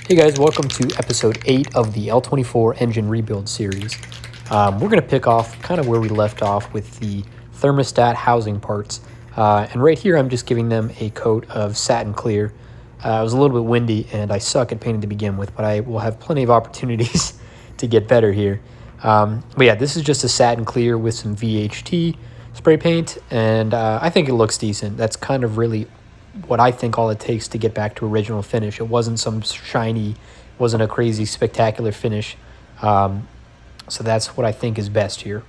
Hey guys, welcome to episode 8 of the L24 engine rebuild series. We're going to pick off kind of where we left off with the thermostat housing parts. And right here I'm just giving them a coat of satin clear. It was a little bit windy and I suck at painting to begin with, but I will have plenty of opportunities to get better here. But yeah, this is just a satin clear with some VHT spray paint, and I think it looks decent. That's kind of really what I think all it takes to get back to original finish. It wasn't some shiny, wasn't a crazy spectacular finish. So that's what I think is best here.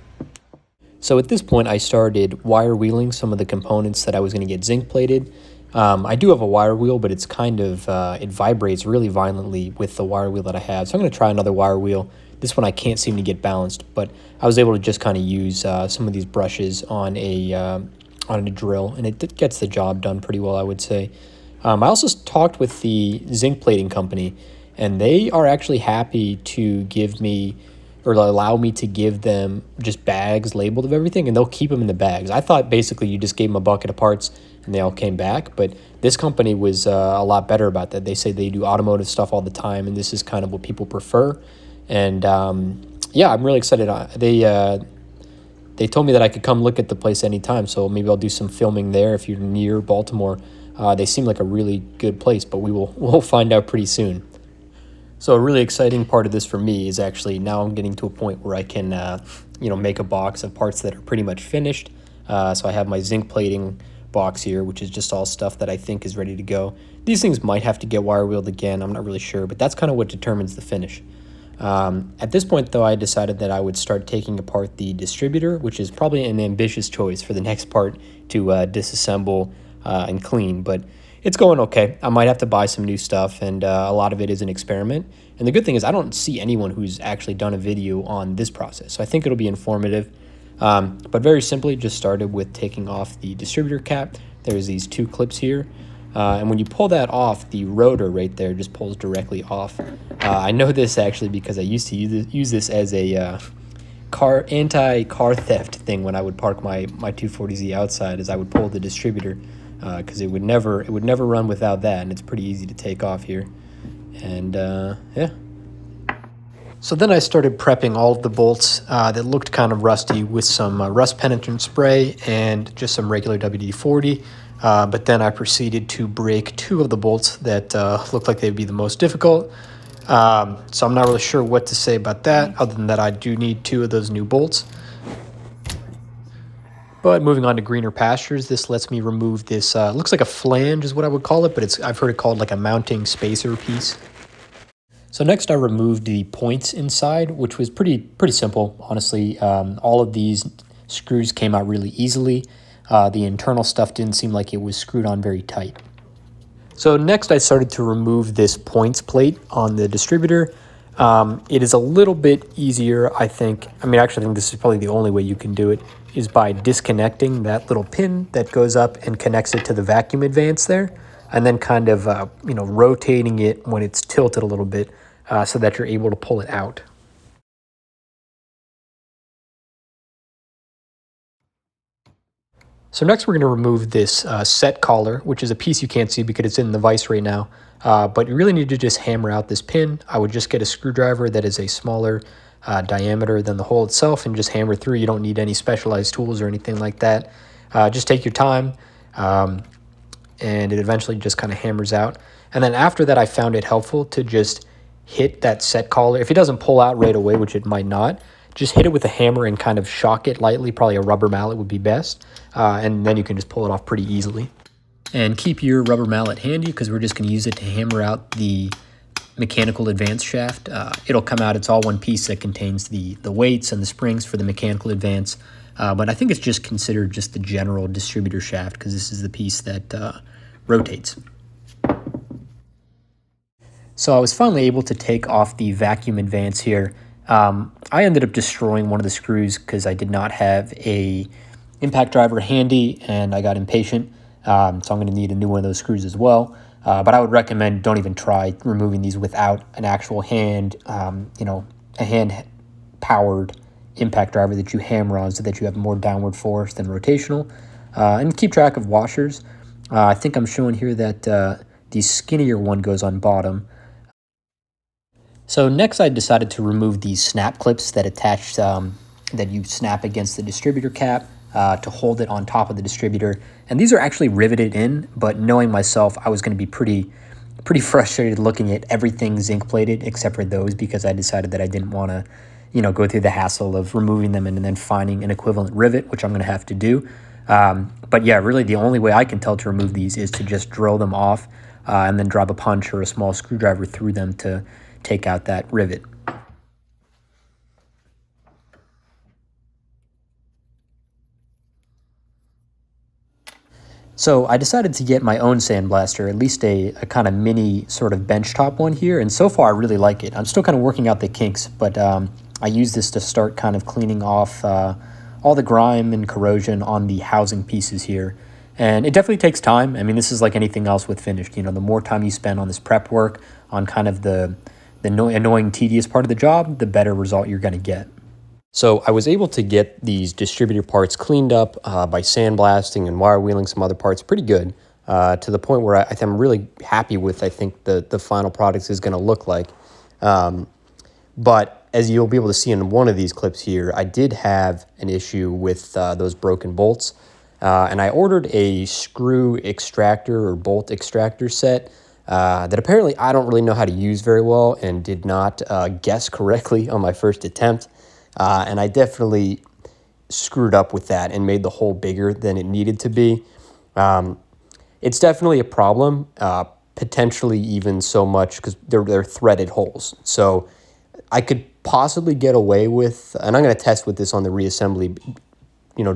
So at this point I started wire wheeling some of the components that I was going to get zinc plated. I do have a wire wheel, but it's kind of, it vibrates really violently with the wire wheel that I have. So I'm going to try another wire wheel. This one I can't seem to get balanced, but I was able to just kind of use some of these brushes on a drill, and it gets the job done pretty well, I would say. I also talked with the zinc plating company, and they are actually happy to give me, or allow me to give them just bags labeled of everything, and they'll keep them in the bags. I thought basically you just gave them a bucket of parts and they all came back, but this company was a lot better about that. They say they do automotive stuff all the time, and this is kind of what people prefer. And yeah, I'm really excited. They told me that I could come look at the place anytime, so maybe I'll do some filming there if you're near Baltimore. They seem like a really good place, but we'll find out pretty soon. So a really exciting part of this for me is actually now I'm getting to a point where I can make a box of parts that are pretty much finished. So I have my zinc plating box here, which is just all stuff that I think is ready to go. These things might have to get wire wheeled again, I'm not really sure, but that's kind of what determines the finish. At this point, though, I decided that I would start taking apart the distributor, which is probably an ambitious choice for the next part to disassemble and clean, but it's going okay. I might have to buy some new stuff, and a lot of it is an experiment. And the good thing is I don't see anyone who's actually done a video on this process, so I think it'll be informative. But very simply, just started with taking off the distributor cap. There's these two clips here. And when you pull that off, the rotor right there just pulls directly off. I know this actually because I used to use this as a anti-car theft thing when I would park my 240Z outside, as I would pull the distributor because it would never run without that, and it's pretty easy to take off here. And yeah. So then I started prepping all of the bolts that looked kind of rusty with some rust penetrant spray and just some regular WD-40. But then I proceeded to break two of the bolts that looked like they'd be the most difficult. So I'm not really sure what to say about that, other than that I do need two of those new bolts. But moving on to greener pastures, this lets me remove this, looks like a flange is what I would call it, but I've heard it called like a mounting spacer piece. So next I removed the points inside, which was pretty simple, honestly. All of these screws came out really easily. The internal stuff didn't seem like it was screwed on very tight. So next I started to remove this points plate on the distributor. It is a little bit easier, I think. I actually think this is probably the only way you can do it, is by disconnecting that little pin that goes up and connects it to the vacuum advance there, and then kind of rotating it when it's tilted a little bit so that you're able to pull it out. So next we're going to remove this set collar, which is a piece you can't see because it's in the vise right now. But you really need to just hammer out this pin. I would just get a screwdriver that is a smaller diameter than the hole itself and just hammer through. You don't need any specialized tools or anything like that. Just take your time, and it eventually just kind of hammers out. And then after that, I found it helpful to just hit that set collar. If it doesn't pull out right away, which it might not, just hit it with a hammer and kind of shock it lightly. Probably a rubber mallet would be best. And then you can just pull it off pretty easily. And keep your rubber mallet handy because we're just going to use it to hammer out the mechanical advance shaft. It'll come out, it's all one piece that contains the weights and the springs for the mechanical advance. But I think it's just considered just the general distributor shaft because this is the piece that rotates. So I was finally able to take off the vacuum advance here. I ended up destroying one of the screws because I did not have a impact driver handy and I got impatient. So I'm going to need a new one of those screws as well. But I would recommend don't even try removing these without an actual hand, a hand-powered impact driver that you hammer on so that you have more downward force than rotational. And keep track of washers. I think I'm showing here that the skinnier one goes on bottom. So next I decided to remove these snap clips that attach, that you snap against the distributor cap to hold it on top of the distributor. And these are actually riveted in, but knowing myself, I was going to be pretty frustrated looking at everything zinc plated except for those, because I decided that I didn't want to, go through the hassle of removing them and then finding an equivalent rivet, which I'm going to have to do. But yeah, really the only way I can tell to remove these is to just drill them off and then drop a punch or a small screwdriver through them to take out that rivet. So I decided to get my own sandblaster, at least a kind of mini sort of benchtop one here, and so far I really like it. I'm still kind of working out the kinks, but I use this to start kind of cleaning off all the grime and corrosion on the housing pieces here. And it definitely takes time. I mean, this is like anything else with finished. The more time you spend on this prep work, on kind of the annoying, tedious part of the job, the better result you're going to get. So I was able to get these distributor parts cleaned up by sandblasting and wire wheeling some other parts pretty good, to the point where I'm really happy with, I think, the final product is going to look like. But as you'll be able to see in one of these clips here, I did have an issue with those broken bolts. And I ordered a screw extractor or bolt extractor set that apparently I don't really know how to use very well and did not guess correctly on my first attempt. And I definitely screwed up with that and made the hole bigger than it needed to be. It's definitely a problem, potentially even so much because they're threaded holes. So I could possibly get away with, and I'm going to test with this on the reassembly,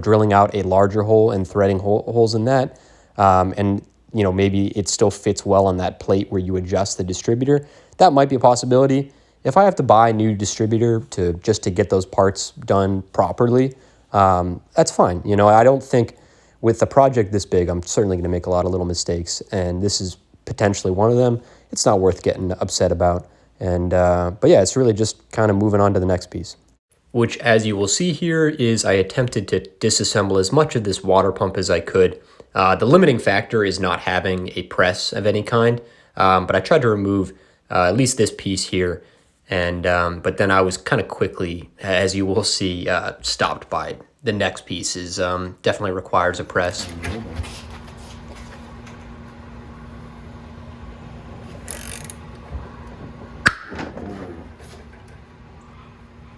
drilling out a larger hole and threading holes in that. And maybe it still fits well on that plate where you adjust the distributor. That might be a possibility. If I have to buy a new distributor just to get those parts done properly, that's fine. I don't think with a project this big, I'm certainly going to make a lot of little mistakes, and this is potentially one of them. It's not worth getting upset about. And but yeah, it's really just kind of moving on to the next piece. Which, as you will see here, is I attempted to disassemble as much of this water pump as I could. The limiting factor is not having a press of any kind, but I tried to remove at least this piece here. And but then I was kind of quickly, as you will see, stopped by the next piece. Is definitely requires a press.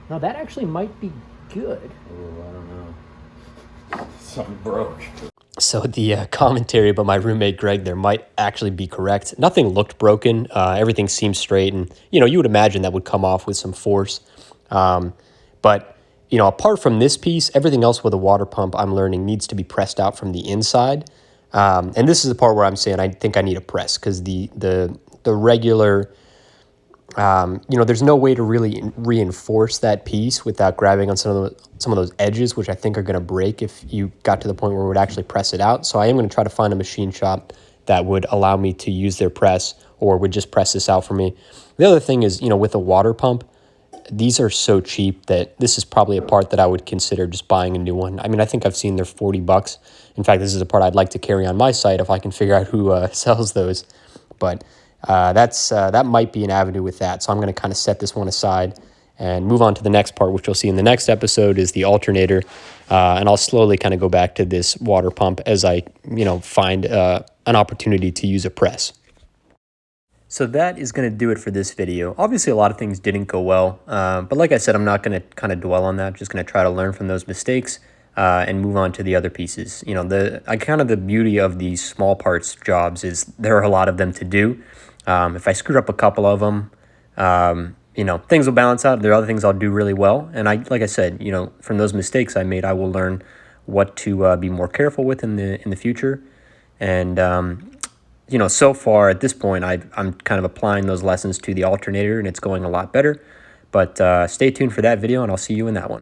Now that actually might be good. Oh, I don't know. Something broke. So the commentary about my roommate Greg there might actually be correct. Nothing looked broken. Everything seemed straight, and you would imagine that would come off with some force. But apart from this piece, everything else with a water pump, I'm learning, needs to be pressed out from the inside. And this is the part where I'm saying I think I need a press, because the regular, there's no way to really reinforce that piece without grabbing on some of those edges, which I think are going to break if you got to the point where we would actually press it out. So I am going to try to find a machine shop that would allow me to use their press, or would just press this out for me. The other thing is, with a water pump, these are so cheap that this is probably a part that I would consider just buying a new one. I mean, I think I've seen they're $40. In fact, this is a part I'd like to carry on my site if I can figure out who sells those. But that might be an avenue with that. So I'm going to kind of set this one aside and move on to the next part, which you'll see in the next episode, is the alternator. And I'll slowly kind of go back to this water pump as I, find an opportunity to use a press. So that is going to do it for this video. Obviously, a lot of things didn't go well, but like I said, I'm not going to kind of dwell on that. I'm just going to try to learn from those mistakes and move on to the other pieces. The beauty of these small parts jobs is there are a lot of them to do. If I screwed up a couple of them, things will balance out. There are other things I'll do really well. And like I said, from those mistakes I made, I will learn what to be more careful with in the future. And, so far at this point, I'm kind of applying those lessons to the alternator, and it's going a lot better. But stay tuned for that video, and I'll see you in that one.